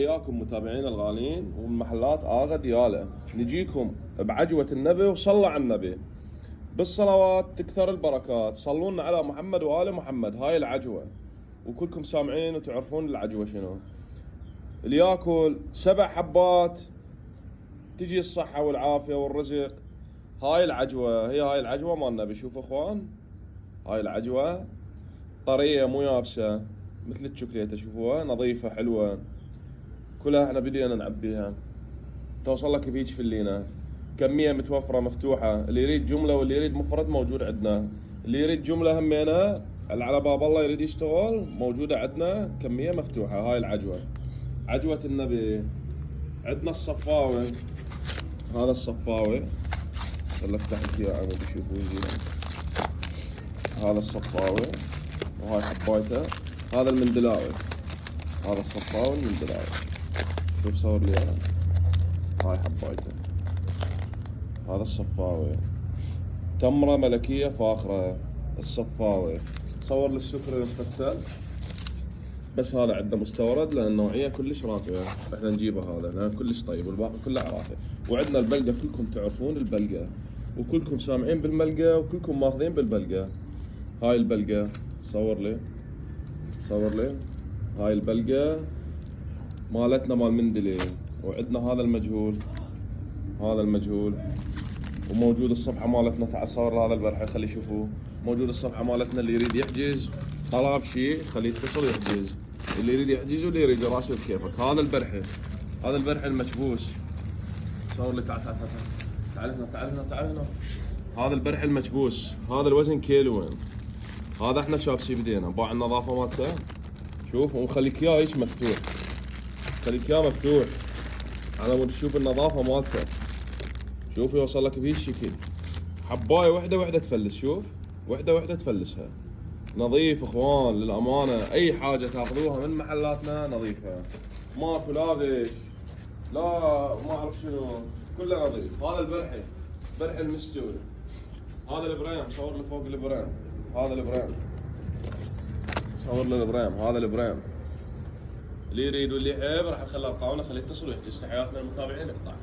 وياكم متابعين الغاليين والمحلات آغا ديالة، نجيكم بعجوة النبي وصلى على النبي بالصلوات تكثر البركات. صلونا على محمد وآل محمد. هاي العجوة وكلكم سامعين وتعرفون العجوة شنو. اللي ياكل 7 حبات تجي الصحة والعافية والرزق. هاي العجوة هاي العجوة مال النبي. شوفوا اخوان، هاي العجوة طرية مو يابسة مثل الشوكليته، شوفوها نظيفة حلوة. كلها احنا بدينا نعبيها توصل لك بهيج فلينا. كمية متوفرة مفتوحة، اللي يريد جملة واللي يريد مفرد موجود عندنا. اللي يريد جملة همينا اللي على باب الله يريد يشتغل موجودة عندنا، كمية مفتوحة. هاي العجوة عجوة النبي. عندنا الصفاوي، هذا الصفاوي خل افتح لك اياه عمود تشوفوا زين. هذا الصفاوي وهاي حبايته. هذا المندلاوي، هذا الصفاوي المندلاوي. شوف صور لي انا هاي حبايته. هذا الصفاوي تمرة ملكية فاخرة. الصفاوي صور للسكر المفتل، بس هذا عندنا مستورد لان النوعية كلش راقية، احنا نجيبه هذا لان كلش طيب والباقي كله عراقي. وعندنا البلقة، كلكم تعرفون البلقة وكلكم سامعين بالملقة وكلكم ماخذين بالبلقة. هاي البلقة صور لي هاي البلقة مالتنا مال مندلي. وعندنا هذا المجهول وموجود الصفحة مالتنا. تعال صور هذا البرحة خلي يشوفوه. موجود الصفحة مالتنا، اللي يريد يحجز طلب شيء خليه يتصل يحجز، اللي يريد يحجز واللي يريد راسه بكيفك. هذا البرحة المكبوس. صور لي تعال هنا. هذا البرحة المكبوس، هذا الوزن كيلوين. هذا احنا شابسي بدينا باع النظافة مالته. شوف ومخليك اياه هيك مفتوح، خليك اياه مفتوح على مود تشوف النظافة مالته. شوف يوصل لك بهي الشكل. حباية وحدة تفلس. شوف وحدة تفلسها. نظيف اخوان للأمانة. أي حاجة تاخذوها من محلاتنا نظيفة، ماكو لا غش لا ما أعرف شنو، كله نظيف. هذا برح المستوي. هذا البريم، صور لي فوق البريم. هذا البريم صور لي البريم. هذا البريم اللي يريد واللي يحب راح نخلي ارقامنا، خليه يتصل ويحجز. تحياتنا للمتابعين. اقطع.